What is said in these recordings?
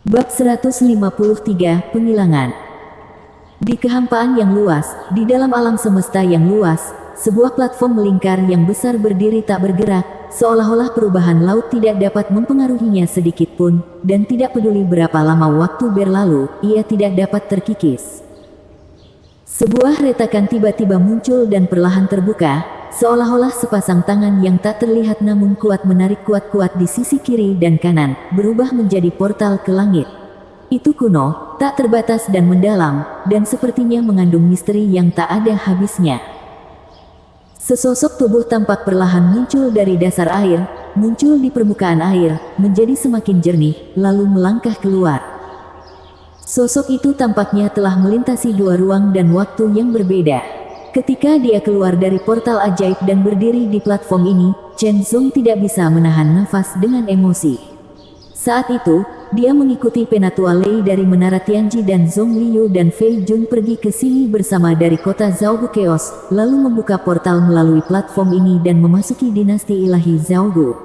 Bab 153, Penghilangan. Di kehampaan yang luas, di dalam alam semesta yang luas, sebuah platform melingkar yang besar berdiri tak bergerak, seolah-olah perubahan laut tidak dapat mempengaruhinya sedikit pun, dan tidak peduli berapa lama waktu berlalu, ia tidak dapat terkikis. Sebuah retakan tiba-tiba muncul dan perlahan terbuka, seolah-olah sepasang tangan yang tak terlihat namun kuat menarik kuat-kuat di sisi kiri dan kanan, berubah menjadi portal ke langit. Itu kuno, tak terbatas dan mendalam, dan sepertinya mengandung misteri yang tak ada habisnya. Sesosok tubuh tampak perlahan muncul dari dasar air, muncul di permukaan air, menjadi semakin jernih, lalu melangkah keluar. Sosok itu tampaknya telah melintasi dua ruang dan waktu yang berbeda. Ketika dia keluar dari portal ajaib dan berdiri di platform ini, Chen Zong tidak bisa menahan nafas dengan emosi. Saat itu, dia mengikuti Penatua Lei dari Menara Tianji dan Zhong Liu dan Fei Jun pergi ke sini bersama dari kota Zhaogu Chaos, lalu membuka portal melalui platform ini dan memasuki dinasti ilahi Zhaogu.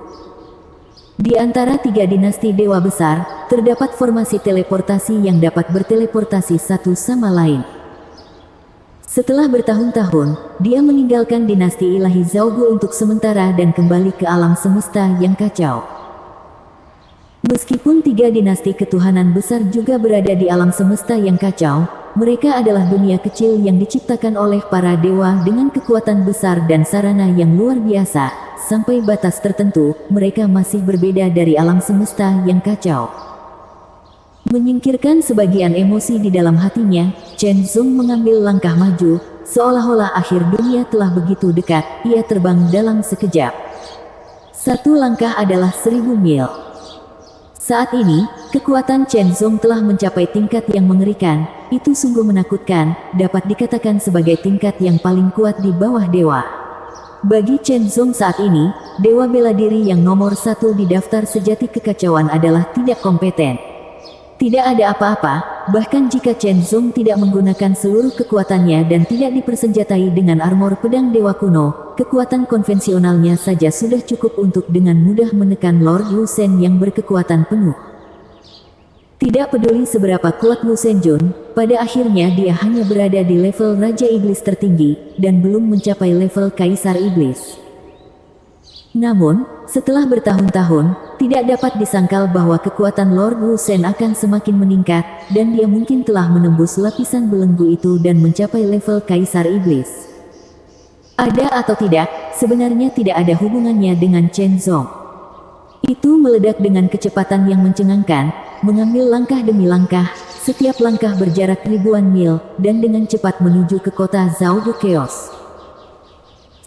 Di antara tiga dinasti dewa besar, terdapat formasi teleportasi yang dapat berteleportasi satu sama lain. Setelah bertahun-tahun, dia meninggalkan dinasti ilahi Zhaogu untuk sementara dan kembali ke alam semesta yang kacau. Meskipun tiga dinasti ketuhanan besar juga berada di alam semesta yang kacau, mereka adalah dunia kecil yang diciptakan oleh para dewa dengan kekuatan besar dan sarana yang luar biasa. Sampai batas tertentu, mereka masih berbeda dari alam semesta yang kacau. Menyingkirkan sebagian emosi di dalam hatinya, Chen Zong mengambil langkah maju, seolah-olah akhir dunia telah begitu dekat, ia terbang dalam sekejap. Satu langkah adalah 1000 mil. Saat ini, kekuatan Chen Zong telah mencapai tingkat yang mengerikan, itu sungguh menakutkan, dapat dikatakan sebagai tingkat yang paling kuat di bawah dewa. Bagi Chen Zong saat ini, dewa bela diri yang nomor satu di daftar sejati kekacauan adalah tidak kompeten. Tidak ada apa-apa, bahkan jika Chen Zong tidak menggunakan seluruh kekuatannya dan tidak dipersenjatai dengan armor pedang dewa kuno, kekuatan konvensionalnya saja sudah cukup untuk dengan mudah menekan Lord Wu Shen yang berkekuatan penuh. Tidak peduli seberapa kuat Wu Shenjun, pada akhirnya dia hanya berada di level Raja Iblis tertinggi, dan belum mencapai level Kaisar Iblis. Namun, setelah bertahun-tahun, tidak dapat disangkal bahwa kekuatan Lord Wu Shen akan semakin meningkat, dan dia mungkin telah menembus lapisan belenggu itu dan mencapai level Kaisar Iblis. Ada atau tidak, sebenarnya tidak ada hubungannya dengan Chen Zong. Itu meledak dengan kecepatan yang mencengangkan, mengambil langkah demi langkah, setiap langkah berjarak ribuan mil, dan dengan cepat menuju ke kota Zhaogu Chaos.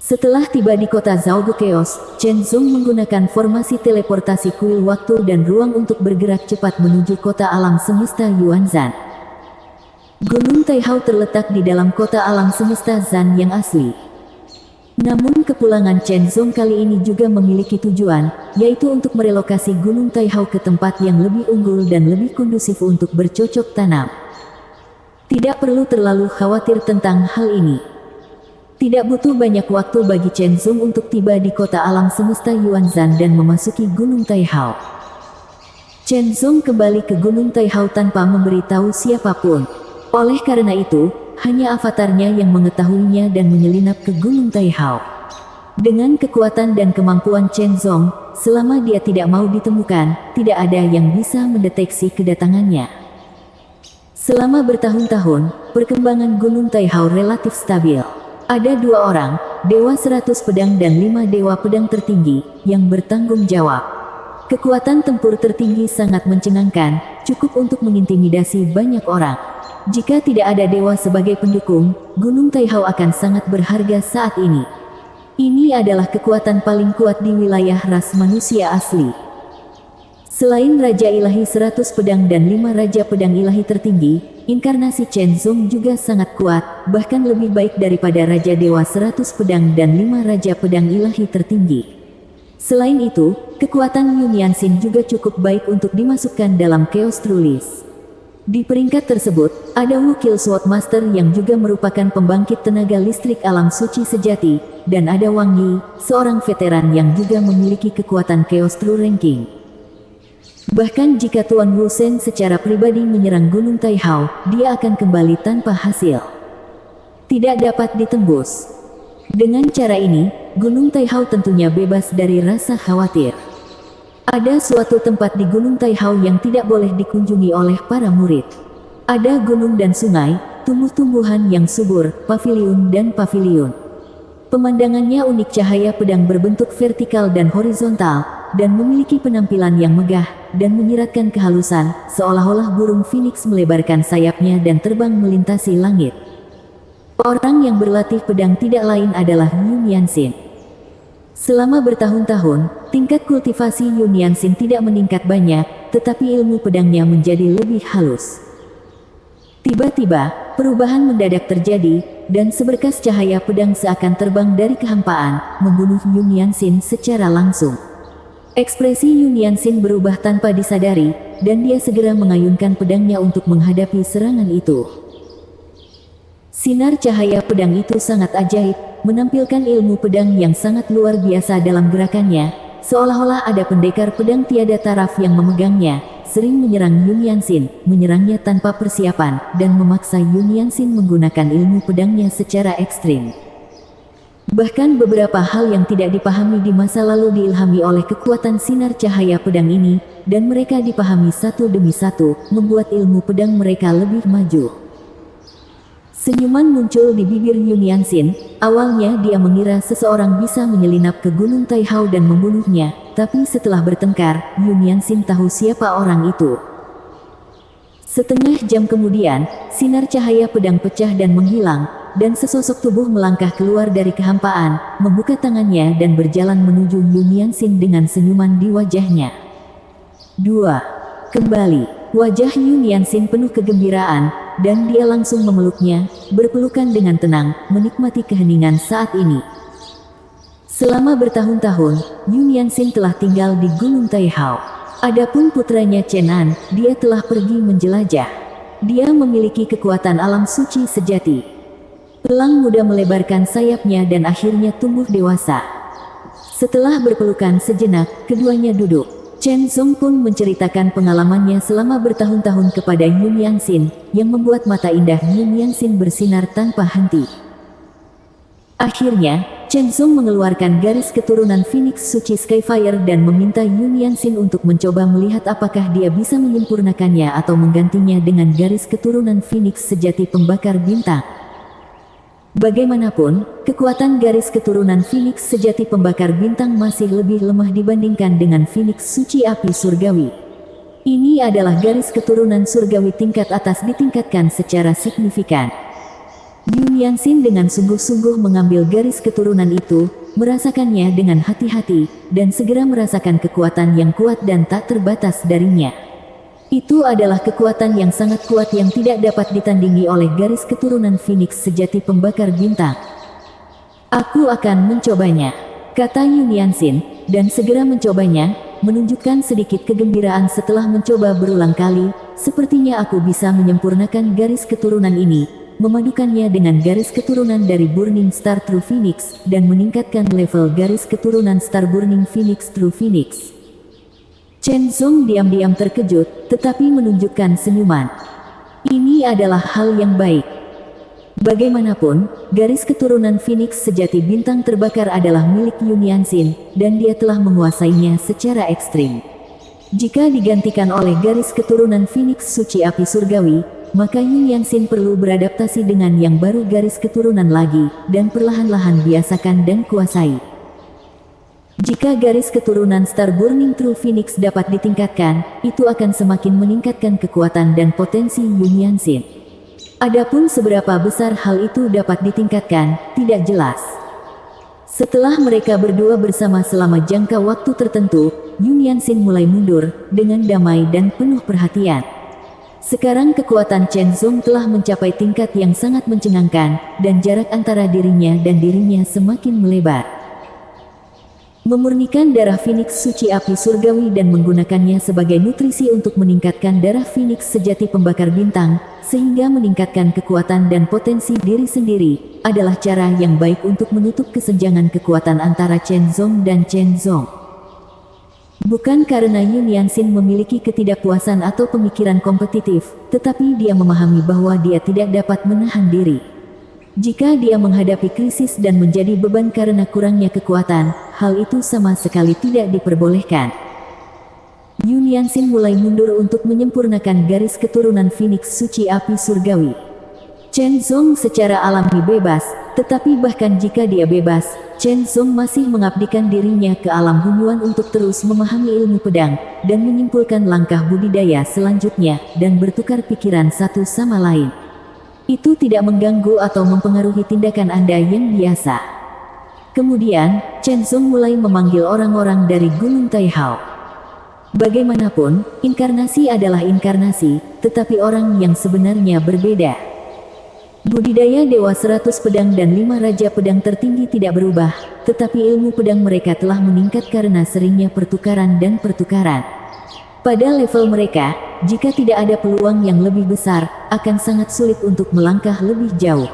Setelah tiba di kota Zhaogu Chaos, Chen Zong menggunakan formasi teleportasi kuil waktu dan ruang untuk bergerak cepat menuju kota alam semesta Yuanzhan. Gunung Taihao terletak di dalam kota alam semesta Zhan yang asli. Namun kepulangan Chen Zong kali ini juga memiliki tujuan, yaitu untuk merelokasi Gunung Taihao ke tempat yang lebih unggul dan lebih kondusif untuk bercocok tanam. Tidak perlu terlalu khawatir tentang hal ini. Tidak butuh banyak waktu bagi Chen Zong untuk tiba di kota alam semesta Yuanzhan dan memasuki Gunung Taihao. Chen Zong kembali ke Gunung Taihao tanpa memberitahu siapapun. Oleh karena itu, hanya avatarnya yang mengetahuinya dan menyelinap ke Gunung Taihao. Dengan kekuatan dan kemampuan Chen Zong, selama dia tidak mau ditemukan, tidak ada yang bisa mendeteksi kedatangannya. Selama bertahun-tahun, perkembangan Gunung Taihao relatif stabil. Ada 2 orang, Dewa 100 Pedang dan 5 Dewa Pedang tertinggi, yang bertanggung jawab. Kekuatan tempur tertinggi sangat mencengangkan, cukup untuk mengintimidasi banyak orang. Jika tidak ada dewa sebagai pendukung, Gunung Taihao akan sangat berharga saat ini. Ini adalah kekuatan paling kuat di wilayah ras manusia asli. Selain Raja Ilahi 100 Pedang dan 5 Raja Pedang Ilahi tertinggi, inkarnasi Chen Zong juga sangat kuat, bahkan lebih baik daripada Raja Dewa 100 Pedang dan 5 Raja Pedang Ilahi tertinggi. Selain itu, kekuatan Yun Yanxin juga cukup baik untuk dimasukkan dalam Chaos Trulis. Di peringkat tersebut, ada Wu Kill Sword Master yang juga merupakan pembangkit tenaga listrik alam suci sejati, dan ada Wang Yi, seorang veteran yang juga memiliki kekuatan Chaos True Ranking. Bahkan jika Tuan Wusen secara pribadi menyerang Gunung Taihao, dia akan kembali tanpa hasil. Tidak dapat ditembus. Dengan cara ini, Gunung Taihao tentunya bebas dari rasa khawatir. Ada suatu tempat di Gunung Taihao yang tidak boleh dikunjungi oleh para murid. Ada gunung dan sungai, tumbuh-tumbuhan yang subur, paviliun dan paviliun. Pemandangannya unik, cahaya pedang berbentuk vertikal dan horizontal, dan memiliki penampilan yang megah, dan menyiratkan kehalusan, seolah-olah burung phoenix melebarkan sayapnya dan terbang melintasi langit. Orang yang berlatih pedang tidak lain adalah Yun Yanxin. Selama bertahun-tahun, tingkat kultivasi Yun Yanxin tidak meningkat banyak, tetapi ilmu pedangnya menjadi lebih halus. Tiba-tiba, perubahan mendadak terjadi, dan seberkas cahaya pedang seakan terbang dari kehampaan, membunuh Yun Yanxin secara langsung. Ekspresi Yun Yanxin berubah tanpa disadari, dan dia segera mengayunkan pedangnya untuk menghadapi serangan itu. Sinar cahaya pedang itu sangat ajaib, menampilkan ilmu pedang yang sangat luar biasa dalam gerakannya, seolah-olah ada pendekar pedang tiada taraf yang memegangnya, sering menyerang Yun Yanxin, menyerangnya tanpa persiapan, dan memaksa Yun Yanxin menggunakan ilmu pedangnya secara ekstrim. Bahkan beberapa hal yang tidak dipahami di masa lalu diilhami oleh kekuatan sinar cahaya pedang ini, dan mereka dipahami satu demi satu, membuat ilmu pedang mereka lebih maju. Senyuman muncul di bibir Yun Yanxin. Awalnya dia mengira seseorang bisa menyelinap ke Gunung Taihao dan membunuhnya, tapi setelah bertengkar, Yun Yanxin tahu siapa orang itu. Setengah jam kemudian, sinar cahaya pedang pecah dan menghilang, dan sesosok tubuh melangkah keluar dari kehampaan, membuka tangannya dan berjalan menuju Yun Yanxin dengan senyuman di wajahnya. 2. Kembali, wajah Yun Yanxin penuh kegembiraan, dan dia langsung memeluknya, berpelukan dengan tenang, menikmati keheningan saat ini. Selama bertahun-tahun, Yun Yanxin telah tinggal di Gunung Taihao. Adapun putranya Chen An, dia telah pergi menjelajah. Dia memiliki kekuatan alam suci sejati. Elang muda melebarkan sayapnya dan akhirnya tumbuh dewasa. Setelah berpelukan sejenak, keduanya duduk. Chen Zong pun menceritakan pengalamannya selama bertahun-tahun kepada Yun Yanxin, yang membuat mata indah Yun Yanxin bersinar tanpa henti. Akhirnya, Chen Zong mengeluarkan garis keturunan Phoenix Suci Skyfire dan meminta Yun Yanxin untuk mencoba melihat apakah dia bisa menyempurnakannya atau menggantinya dengan garis keturunan Phoenix sejati pembakar bintang. Bagaimanapun, kekuatan garis keturunan Phoenix sejati pembakar bintang masih lebih lemah dibandingkan dengan Phoenix Suci Api Surgawi. Ini adalah garis keturunan surgawi tingkat atas ditingkatkan secara signifikan. Yun Yanxin dengan sungguh-sungguh mengambil garis keturunan itu, merasakannya dengan hati-hati, dan segera merasakan kekuatan yang kuat dan tak terbatas darinya. Itu adalah kekuatan yang sangat kuat yang tidak dapat ditandingi oleh garis keturunan Phoenix sejati pembakar bintang. Aku akan mencobanya, kata Yun Yanxin, dan segera mencobanya, menunjukkan sedikit kegembiraan setelah mencoba berulang kali. Sepertinya aku bisa menyempurnakan garis keturunan ini, memadukannya dengan garis keturunan dari Burning Star True Phoenix, dan meningkatkan level garis keturunan Star Burning Phoenix True Phoenix. Chen Zong diam-diam terkejut, tetapi menunjukkan senyuman. Ini adalah hal yang baik. Bagaimanapun, garis keturunan Phoenix sejati bintang terbakar adalah milik Yun Yanxin, dan dia telah menguasainya secara ekstrim. Jika digantikan oleh garis keturunan Phoenix Suci Api Surgawi, maka Yun Yanxin perlu beradaptasi dengan yang baru garis keturunan lagi, dan perlahan-lahan biasakan dan kuasai. Jika garis keturunan Star Burning True Phoenix dapat ditingkatkan, itu akan semakin meningkatkan kekuatan dan potensi Yun Yanxin. Adapun seberapa besar hal itu dapat ditingkatkan, tidak jelas. Setelah mereka berdua bersama selama jangka waktu tertentu, Yun Yanxin mulai mundur, dengan damai dan penuh perhatian. Sekarang kekuatan Chen Zong telah mencapai tingkat yang sangat mencengangkan, dan jarak antara dirinya dan dirinya semakin melebar. Memurnikan darah Phoenix Suci Api Surgawi dan menggunakannya sebagai nutrisi untuk meningkatkan darah Phoenix sejati pembakar bintang, sehingga meningkatkan kekuatan dan potensi diri sendiri, adalah cara yang baik untuk menutup kesenjangan kekuatan antara Chen Zong dan Chen Zong. Bukan karena Yun Yanxin memiliki ketidakpuasan atau pemikiran kompetitif, tetapi dia memahami bahwa dia tidak dapat menahan diri. Jika dia menghadapi krisis dan menjadi beban karena kurangnya kekuatan, hal itu sama sekali tidak diperbolehkan. Yun Yanxin mulai mundur untuk menyempurnakan garis keturunan Phoenix Suci Api Surgawi. Chen Zong secara alami bebas, tetapi bahkan jika dia bebas, Chen Zong masih mengabdikan dirinya ke alam Hunyuan untuk terus memahami ilmu pedang, dan menyimpulkan langkah budidaya selanjutnya, dan bertukar pikiran satu sama lain. Itu tidak mengganggu atau mempengaruhi tindakan Anda yang biasa. Kemudian, Chen Zong mulai memanggil orang-orang dari Gunung Taihao. Bagaimanapun, inkarnasi adalah inkarnasi, tetapi orang yang sebenarnya berbeda. Budidaya Dewa 100 Pedang dan 5 Raja Pedang tertinggi tidak berubah, tetapi ilmu pedang mereka telah meningkat karena seringnya pertukaran dan pertukaran. Pada level mereka, jika tidak ada peluang yang lebih besar, akan sangat sulit untuk melangkah lebih jauh.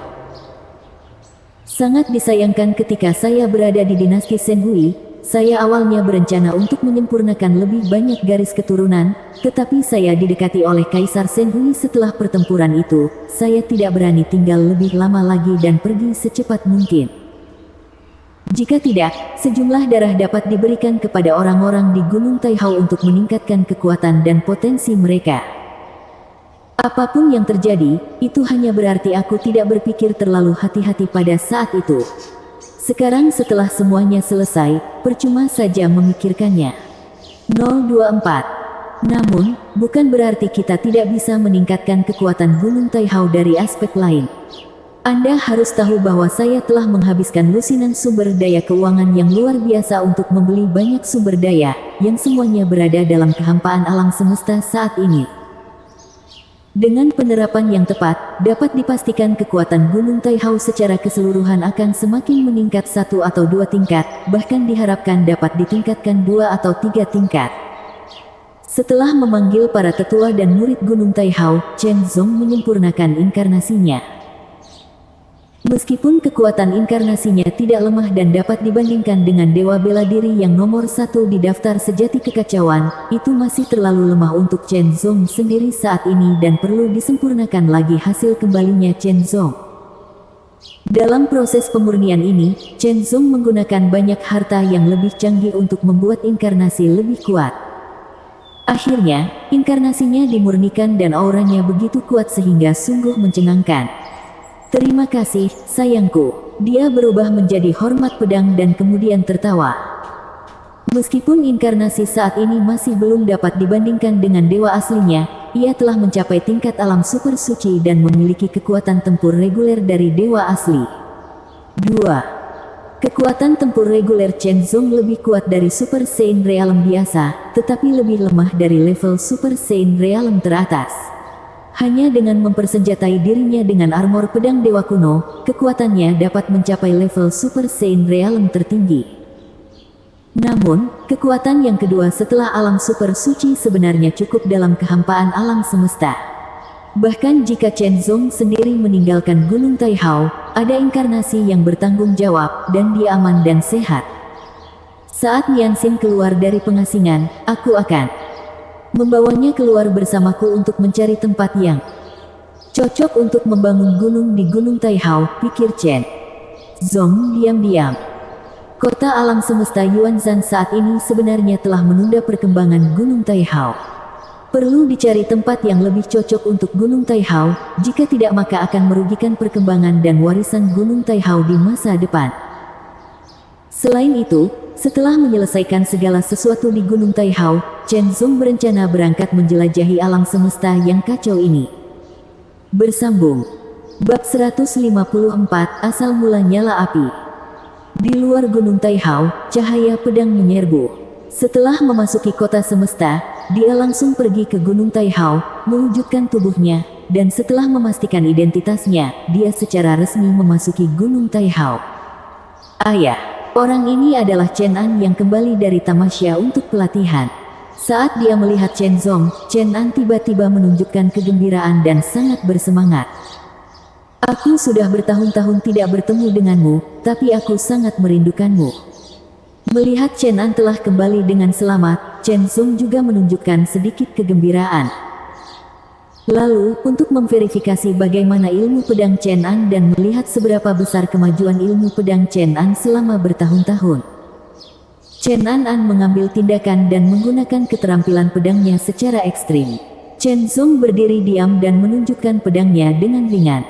Sangat disayangkan ketika saya berada di dinasti Shenhui, saya awalnya berencana untuk menyempurnakan lebih banyak garis keturunan, tetapi saya didekati oleh Kaisar Shenhui setelah pertempuran itu. Saya tidak berani tinggal lebih lama lagi dan pergi secepat mungkin. Jika tidak, sejumlah darah dapat diberikan kepada orang-orang di Gunung Taihao untuk meningkatkan kekuatan dan potensi mereka. Apapun yang terjadi, itu hanya berarti aku tidak berpikir terlalu hati-hati pada saat itu. Sekarang setelah semuanya selesai, percuma saja memikirkannya. 024. Namun, bukan berarti kita tidak bisa meningkatkan kekuatan Gunung Taihao dari aspek lain. Anda harus tahu bahwa saya telah menghabiskan lusinan sumber daya keuangan yang luar biasa untuk membeli banyak sumber daya, yang semuanya berada dalam kehampaan alam semesta saat ini. Dengan penerapan yang tepat, dapat dipastikan kekuatan Gunung Taihao secara keseluruhan akan semakin meningkat 1 atau 2 tingkat, bahkan diharapkan dapat ditingkatkan 2 atau 3 tingkat. Setelah memanggil para tetua dan murid Gunung Taihao, Chen Zong menyempurnakan inkarnasinya. Meskipun kekuatan inkarnasinya tidak lemah dan dapat dibandingkan dengan Dewa Bela Diri yang nomor 1 di daftar sejati kekacauan, itu masih terlalu lemah untuk Chen Zong sendiri saat ini dan perlu disempurnakan lagi hasil kembalinya Chen Zong. Dalam proses pemurnian ini, Chen Zong menggunakan banyak harta yang lebih canggih untuk membuat inkarnasi lebih kuat. Akhirnya, inkarnasinya dimurnikan dan auranya begitu kuat sehingga sungguh mencengangkan. Terima kasih, sayangku. Dia berubah menjadi hormat pedang dan kemudian tertawa. Meskipun inkarnasi saat ini masih belum dapat dibandingkan dengan dewa aslinya, ia telah mencapai tingkat alam super suci dan memiliki kekuatan tempur reguler dari dewa asli. 2. Kekuatan tempur reguler Chen Zong lebih kuat dari Super Saiyan Realm biasa, tetapi lebih lemah dari level Super Saiyan Realm teratas. Hanya dengan mempersenjatai dirinya dengan armor pedang dewa kuno, kekuatannya dapat mencapai level Super Saiyan Realm tertinggi. Namun, kekuatan yang kedua setelah alam super suci sebenarnya cukup dalam kehampaan alam semesta. Bahkan jika Chen Zong sendiri meninggalkan Gunung Taihao, ada inkarnasi yang bertanggung jawab, dan dia aman dan sehat. Saat Yanxin keluar dari pengasingan, aku akan membawanya keluar bersamaku untuk mencari tempat yang cocok untuk membangun gunung di Gunung Taihao, pikir Chen Zong diam-diam. Kota alam semesta Yuanzhan saat ini sebenarnya telah menunda perkembangan Gunung Taihao. Perlu dicari tempat yang lebih cocok untuk Gunung Taihao, jika tidak maka akan merugikan perkembangan dan warisan Gunung Taihao di masa depan. Selain itu, setelah menyelesaikan segala sesuatu di Gunung Taihao, Chen Zong berencana berangkat menjelajahi alam semesta yang kacau ini. Bersambung. Bab 154, Asal Mula Nyala Api. Di luar Gunung Taihao, cahaya pedang menyerbu. Setelah memasuki kota semesta, dia langsung pergi ke Gunung Taihao, mewujudkan tubuhnya, dan setelah memastikan identitasnya, dia secara resmi memasuki Gunung Taihao. Ayah. Orang ini adalah Chen An yang kembali dari tamasya untuk pelatihan. Saat dia melihat Chen Zong, Chen An tiba-tiba menunjukkan kegembiraan dan sangat bersemangat. Aku sudah bertahun-tahun tidak bertemu denganmu, tapi aku sangat merindukanmu. Melihat Chen An telah kembali dengan selamat, Chen Zong juga menunjukkan sedikit kegembiraan. Lalu, untuk memverifikasi bagaimana ilmu pedang Chen An dan melihat seberapa besar kemajuan ilmu pedang Chen An selama bertahun-tahun, Chen An mengambil tindakan dan menggunakan keterampilan pedangnya secara ekstrim. Chen Zong berdiri diam dan menunjukkan pedangnya dengan ringan.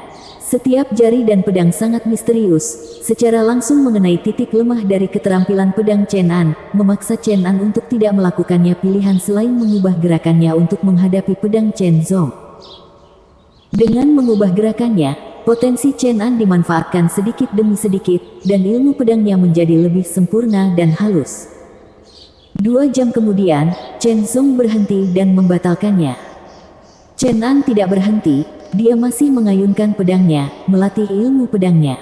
Setiap jari dan pedang sangat misterius, secara langsung mengenai titik lemah dari keterampilan pedang Chen An, memaksa Chen An untuk tidak melakukannya pilihan selain mengubah gerakannya untuk menghadapi pedang Chen Zong. Dengan mengubah gerakannya, potensi Chen An dimanfaatkan sedikit demi sedikit, dan ilmu pedangnya menjadi lebih sempurna dan halus. 2 jam kemudian, Chen Zong berhenti dan membatalkannya. Chen An tidak berhenti. Dia masih mengayunkan pedangnya, melatih ilmu pedangnya.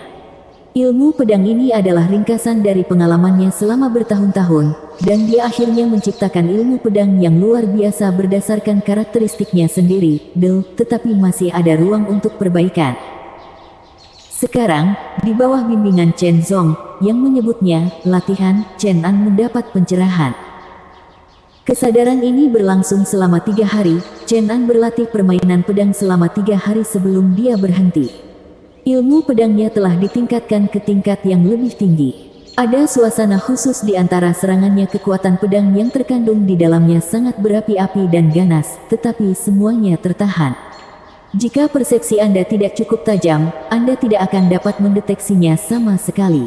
Ilmu pedang ini adalah ringkasan dari pengalamannya selama bertahun-tahun, dan dia akhirnya menciptakan ilmu pedang yang luar biasa berdasarkan karakteristiknya sendiri, tetapi masih ada ruang untuk perbaikan. Sekarang, di bawah bimbingan Chen Zong, yang menyebutnya latihan, Chen An mendapat pencerahan. Kesadaran ini berlangsung selama 3 hari, Chen An berlatih permainan pedang selama 3 hari sebelum dia berhenti. Ilmu pedangnya telah ditingkatkan ke tingkat yang lebih tinggi. Ada suasana khusus di antara serangannya. Kekuatan pedang yang terkandung di dalamnya sangat berapi-api dan ganas, tetapi semuanya tertahan. Jika persepsi Anda tidak cukup tajam, Anda tidak akan dapat mendeteksinya sama sekali.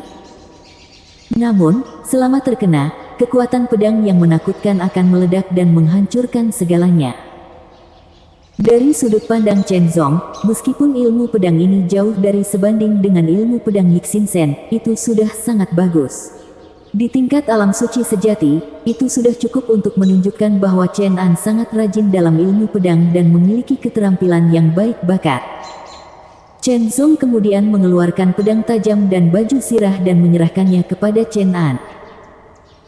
Namun, selama terkena, kekuatan pedang yang menakutkan akan meledak dan menghancurkan segalanya. Dari sudut pandang Chen Zong, meskipun ilmu pedang ini jauh dari sebanding dengan ilmu pedang Yixin-sen, itu sudah sangat bagus. Di tingkat alam suci sejati, itu sudah cukup untuk menunjukkan bahwa Chen An sangat rajin dalam ilmu pedang dan memiliki keterampilan yang baik bakat. Chen Zong kemudian mengeluarkan pedang tajam dan baju sirah dan menyerahkannya kepada Chen An.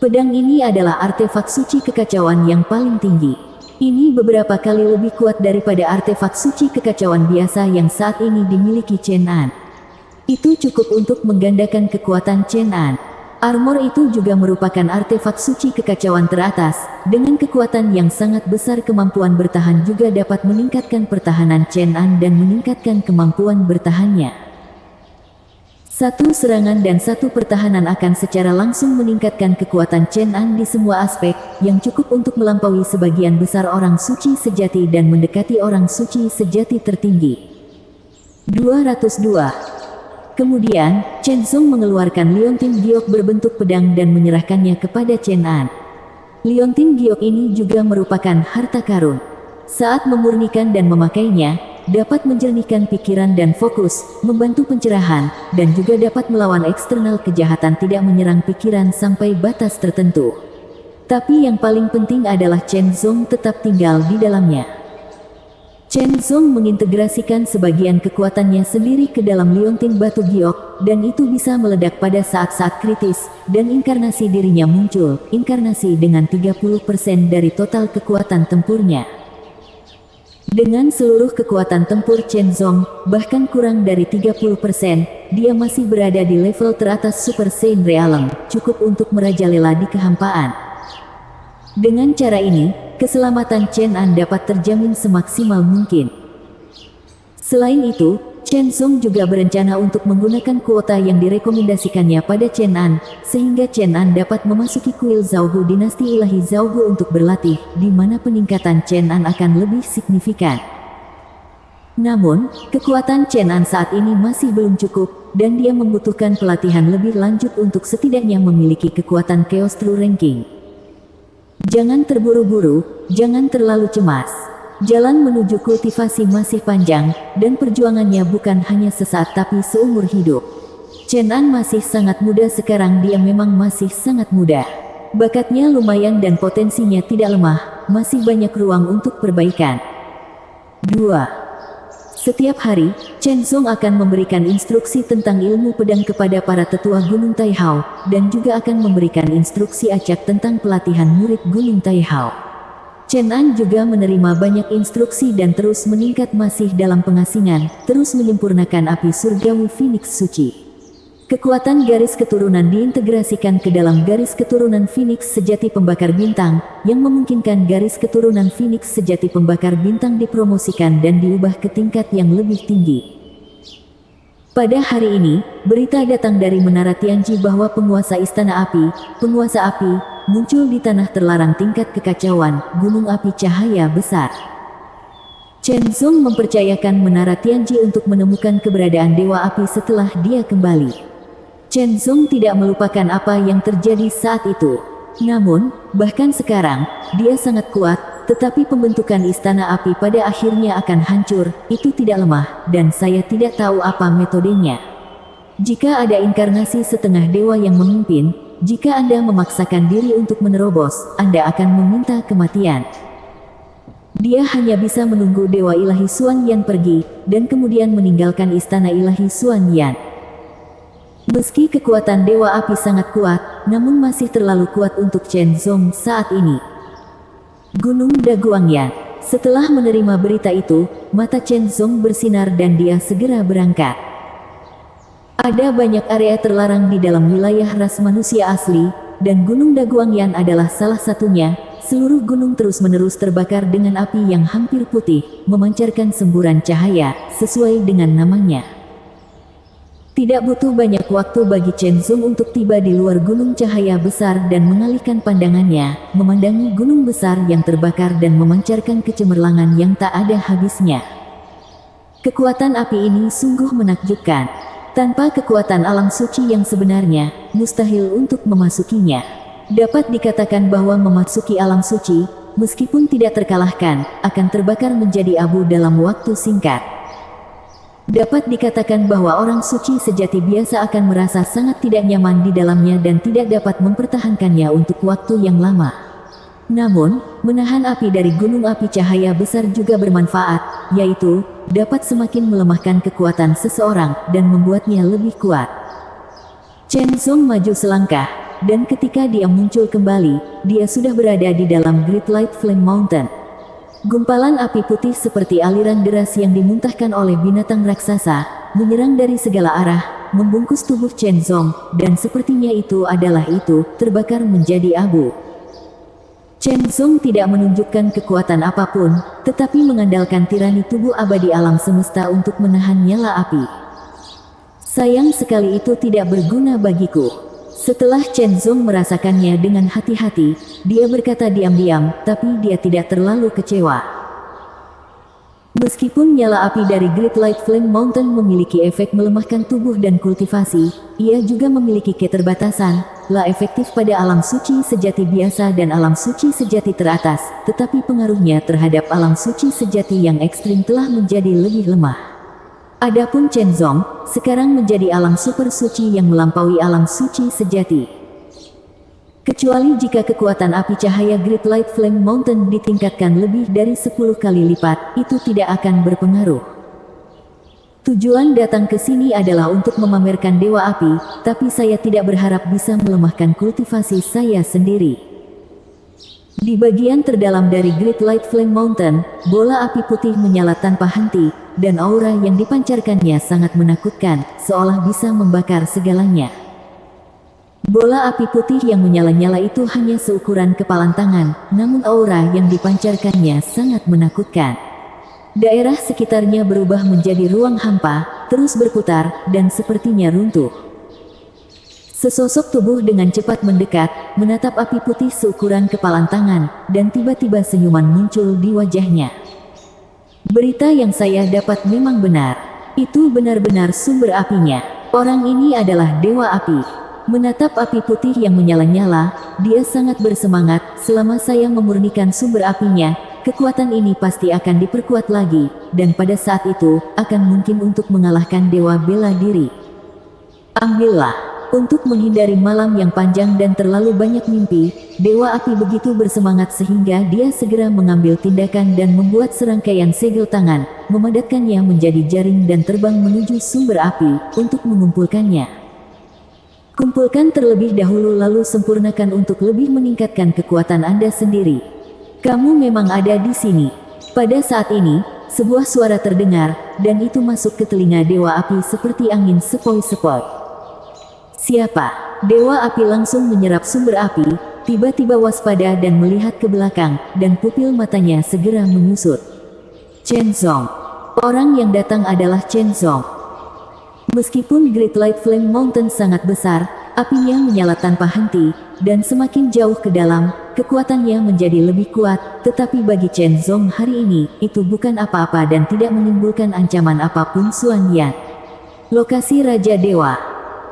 Pedang ini adalah artefak suci kekacauan yang paling tinggi. Ini beberapa kali lebih kuat daripada artefak suci kekacauan biasa yang saat ini dimiliki Chen An. Itu cukup untuk menggandakan kekuatan Chen An. Armor itu juga merupakan artefak suci kekacauan teratas. Dengan kekuatan yang sangat besar, kemampuan bertahan juga dapat meningkatkan pertahanan Chen An dan meningkatkan kemampuan bertahannya. 1 serangan dan 1 pertahanan akan secara langsung meningkatkan kekuatan Chen An di semua aspek, yang cukup untuk melampaui sebagian besar orang suci sejati dan mendekati orang suci sejati tertinggi. 202. Kemudian, Chen Zong mengeluarkan Liontin Giok berbentuk pedang dan menyerahkannya kepada Chen An. Liontin Giok ini juga merupakan harta karun. Saat memurnikan dan memakainya, dapat menjernihkan pikiran dan fokus, membantu pencerahan, dan juga dapat melawan eksternal kejahatan tidak menyerang pikiran sampai batas tertentu. Tapi yang paling penting adalah Chen Zong tetap tinggal di dalamnya. Chen Zong mengintegrasikan sebagian kekuatannya sendiri ke dalam Liontin Batu Giok, dan itu bisa meledak pada saat-saat kritis, dan inkarnasi dirinya muncul, inkarnasi dengan 30% dari total kekuatan tempurnya. Dengan seluruh kekuatan tempur Chen Zong, bahkan kurang dari 30%, dia masih berada di level teratas Super Saiyan Realm, cukup untuk merajalela di kehampaan. Dengan cara ini, keselamatan Chen An dapat terjamin semaksimal mungkin. Selain itu, Chen Zong juga berencana untuk menggunakan kuota yang direkomendasikannya pada Chen An, sehingga Chen An dapat memasuki kuil Zhaogu dinasti ilahi Zhaogu untuk berlatih, di mana peningkatan Chen An akan lebih signifikan. Namun, kekuatan Chen An saat ini masih belum cukup, dan dia membutuhkan pelatihan lebih lanjut untuk setidaknya memiliki kekuatan Chaos True Ranking. Jangan terburu-buru, jangan terlalu cemas. Jalan menuju kultivasi masih panjang, dan perjuangannya bukan hanya sesaat tapi seumur hidup. Chen An masih sangat muda sekarang, dia memang masih sangat muda. Bakatnya lumayan dan potensinya tidak lemah, masih banyak ruang untuk perbaikan. 2. Setiap hari, Chen Zong akan memberikan instruksi tentang ilmu pedang kepada para tetua Gunung Taihao, dan juga akan memberikan instruksi acak tentang pelatihan murid Gunung Taihao. Chen An juga menerima banyak instruksi dan terus meningkat masih dalam pengasingan, terus menyempurnakan api surgawi Phoenix Suci. Kekuatan garis keturunan diintegrasikan ke dalam garis keturunan Phoenix sejati pembakar bintang, yang memungkinkan garis keturunan Phoenix sejati pembakar bintang dipromosikan dan diubah ke tingkat yang lebih tinggi. Pada hari ini, berita datang dari Menara Tianji bahwa penguasa Istana Api, muncul di tanah terlarang tingkat kekacauan, Gunung Api Cahaya Besar. Chen Zong mempercayakan Menara Tianji untuk menemukan keberadaan Dewa Api setelah dia kembali. Chen Zong tidak melupakan apa yang terjadi saat itu. Namun, bahkan sekarang, dia sangat kuat, tetapi pembentukan Istana Api pada akhirnya akan hancur, itu tidak lemah, dan saya tidak tahu apa metodenya. Jika ada inkarnasi setengah dewa yang memimpin, jika Anda memaksakan diri untuk menerobos, Anda akan meminta kematian. Dia hanya bisa menunggu Dewa Ilahi Xuan Yan pergi, dan kemudian meninggalkan Istana Ilahi Xuan Yan. Meski kekuatan Dewa Api sangat kuat, namun masih terlalu kuat untuk Chen Zong saat ini. Gunung Daguangyan. Setelah menerima berita itu, mata Chen Zong bersinar dan dia segera berangkat. Ada banyak area terlarang di dalam wilayah ras manusia asli, dan Gunung Daguangyan adalah salah satunya. Seluruh gunung terus-menerus terbakar dengan api yang hampir putih, memancarkan semburan cahaya, sesuai dengan namanya. Tidak butuh banyak waktu bagi Chen Zong untuk tiba di luar gunung cahaya besar dan mengalihkan pandangannya, memandangi gunung besar yang terbakar dan memancarkan kecemerlangan yang tak ada habisnya. Kekuatan api ini sungguh menakjubkan. Tanpa kekuatan alam suci yang sebenarnya, mustahil untuk memasukinya. Dapat dikatakan bahwa memasuki alam suci, meskipun tidak terkalahkan, akan terbakar menjadi abu dalam waktu singkat. Dapat dikatakan bahwa orang suci sejati biasa akan merasa sangat tidak nyaman di dalamnya dan tidak dapat mempertahankannya untuk waktu yang lama. Namun, menahan api dari gunung api cahaya besar juga bermanfaat, yaitu, dapat semakin melemahkan kekuatan seseorang dan membuatnya lebih kuat. Chen Zong maju selangkah, dan ketika dia muncul kembali, dia sudah berada di dalam Great Light Flame Mountain. Gumpalan api putih seperti aliran deras yang dimuntahkan oleh binatang raksasa, menyerang dari segala arah, membungkus tubuh Chen Zong, dan sepertinya itu adalah itu, terbakar menjadi abu. Chen Zong tidak menunjukkan kekuatan apapun, tetapi mengandalkan tirani tubuh abadi alam semesta untuk menahan nyala api. Sayang sekali itu tidak berguna bagiku. Setelah Chen Zong merasakannya dengan hati-hati, dia berkata diam-diam, tapi dia tidak terlalu kecewa. Meskipun nyala api dari Great Light Flame Mountain memiliki efek melemahkan tubuh dan kultivasi, ia juga memiliki keterbatasan, lah efektif pada alam suci sejati biasa dan alam suci sejati teratas, tetapi pengaruhnya terhadap alam suci sejati yang ekstrim telah menjadi lebih lemah. Adapun Chen Zong, sekarang menjadi alam super suci yang melampaui alam suci sejati. Kecuali jika kekuatan api cahaya Great Light Flame Mountain ditingkatkan lebih dari 10 kali lipat, itu tidak akan berpengaruh. Tujuan datang ke sini adalah untuk memamerkan Dewa Api, tapi saya tidak berharap bisa melemahkan kultivasi saya sendiri. Di bagian terdalam dari Great Light Flame Mountain, bola api putih menyala tanpa henti, dan aura yang dipancarkannya sangat menakutkan, seolah bisa membakar segalanya. Bola api putih yang menyala-nyala itu hanya seukuran kepalan tangan, namun aura yang dipancarkannya sangat menakutkan. Daerah sekitarnya berubah menjadi ruang hampa, terus berputar, dan sepertinya runtuh. Sesosok tubuh dengan cepat mendekat, menatap api putih seukuran kepalan tangan, dan tiba-tiba senyuman muncul di wajahnya. Berita yang saya dapat memang benar. Itu benar-benar sumber apinya. Orang ini adalah Dewa Api. Menatap api putih yang menyala-nyala, dia sangat bersemangat. Selama saya memurnikan sumber apinya, kekuatan ini pasti akan diperkuat lagi, dan pada saat itu, akan mungkin untuk mengalahkan Dewa Bela Diri. Ambillah. Untuk menghindari malam yang panjang dan terlalu banyak mimpi, Dewa Api begitu bersemangat sehingga dia segera mengambil tindakan dan membuat serangkaian segel tangan, memadatkannya menjadi jaring dan terbang menuju sumber api, untuk mengumpulkannya. Kumpulkan terlebih dahulu lalu sempurnakan untuk lebih meningkatkan kekuatan Anda sendiri. Kamu memang ada di sini. Pada saat ini, sebuah suara terdengar, dan itu masuk ke telinga Dewa Api seperti angin sepoi-sepoi. Siapa? Dewa api langsung menyerap sumber api, tiba-tiba waspada dan melihat ke belakang, dan pupil matanya segera menyusut. Chen Zong. Orang yang datang adalah Chen Zong. Meskipun Great Light Flame Mountain sangat besar, apinya menyala tanpa henti, dan semakin jauh ke dalam, kekuatannya menjadi lebih kuat, tetapi bagi Chen Zong hari ini, itu bukan apa-apa dan tidak menimbulkan ancaman apapun. Xuan Yan. Lokasi Raja Dewa.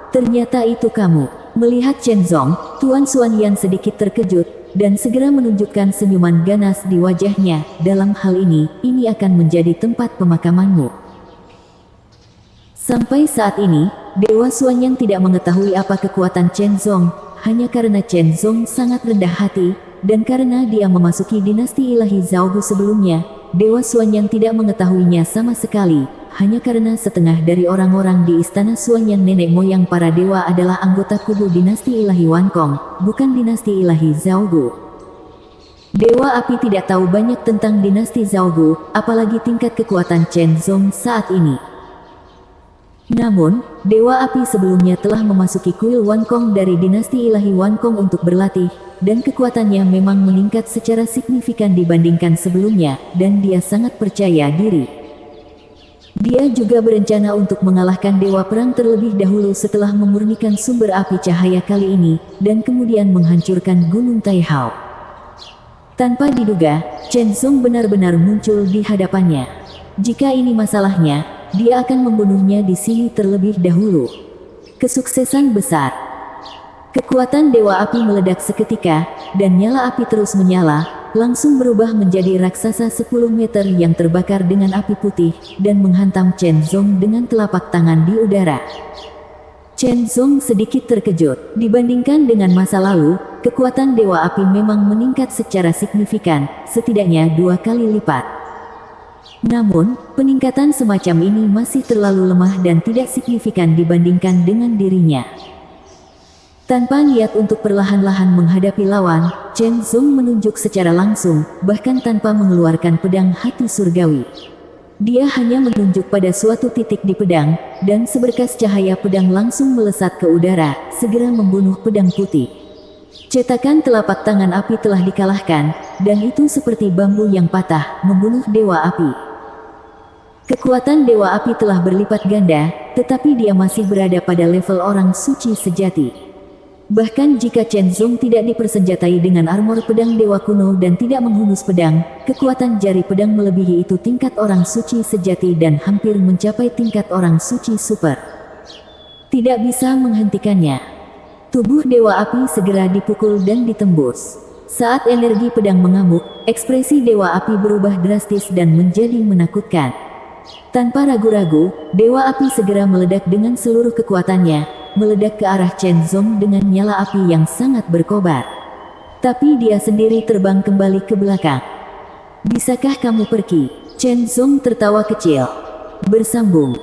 Ternyata itu kamu. Melihat Chen Zong, Tuan Xuan Yan sedikit terkejut, dan segera menunjukkan senyuman ganas di wajahnya. Dalam hal ini akan menjadi tempat pemakamanmu. Sampai saat ini, Dewa Xuan Yan tidak mengetahui apa kekuatan Chen Zong, hanya karena Chen Zong sangat rendah hati, dan karena dia memasuki dinasti ilahi Zhaogu sebelumnya, Dewa Xuan Yan tidak mengetahuinya sama sekali. Hanya karena setengah dari orang-orang di istana Xuan Yan nenek moyang para dewa adalah anggota kubu dinasti ilahi Wan Kong, bukan dinasti ilahi Zhaogu. Dewa api tidak tahu banyak tentang dinasti Zhaogu, apalagi tingkat kekuatan Chen Zong saat ini. Namun, Dewa api sebelumnya telah memasuki kuil Wan Kong dari dinasti ilahi Wan Kong untuk berlatih, dan kekuatannya memang meningkat secara signifikan dibandingkan sebelumnya, dan dia sangat percaya diri. Dia juga berencana untuk mengalahkan Dewa Perang terlebih dahulu setelah memurnikan sumber api cahaya kali ini, dan kemudian menghancurkan Gunung Taihao. Tanpa diduga, Chen Zong benar-benar muncul di hadapannya. Jika ini masalahnya, dia akan membunuhnya di sini terlebih dahulu. Kesuksesan besar. Kekuatan Dewa Api meledak seketika, dan nyala api terus menyala, langsung berubah menjadi raksasa 10 meter yang terbakar dengan api putih, dan menghantam Chen Zong dengan telapak tangan di udara. Chen Zong sedikit terkejut. Dibandingkan dengan masa lalu, kekuatan Dewa Api memang meningkat secara signifikan, setidaknya 2 kali lipat. Namun, peningkatan semacam ini masih terlalu lemah dan tidak signifikan dibandingkan dengan dirinya. Tanpa niat untuk perlahan-lahan menghadapi lawan, Chen Zong menunjuk secara langsung, bahkan tanpa mengeluarkan pedang hati surgawi. Dia hanya menunjuk pada suatu titik di pedang, dan seberkas cahaya pedang langsung melesat ke udara, segera membunuh pedang putih. Cetakan telapak tangan api telah dikalahkan, dan itu seperti bambu yang patah, membunuh Dewa Api. Kekuatan Dewa Api telah berlipat ganda, tetapi dia masih berada pada level orang suci sejati. Bahkan jika Chen Zong tidak dipersenjatai dengan armor pedang dewa kuno dan tidak menghunus pedang, kekuatan jari pedang melebihi itu tingkat orang suci sejati dan hampir mencapai tingkat orang suci super. Tidak bisa menghentikannya. Tubuh Dewa Api segera dipukul dan ditembus. Saat energi pedang mengamuk, ekspresi Dewa Api berubah drastis dan menjadi menakutkan. Tanpa ragu-ragu, Dewa Api segera meledak dengan seluruh kekuatannya, meledak ke arah Chen Zong dengan nyala api yang sangat berkobar. Tapi dia sendiri terbang kembali ke belakang. Bisakah kamu pergi? Chen Zong tertawa kecil. Bersambung.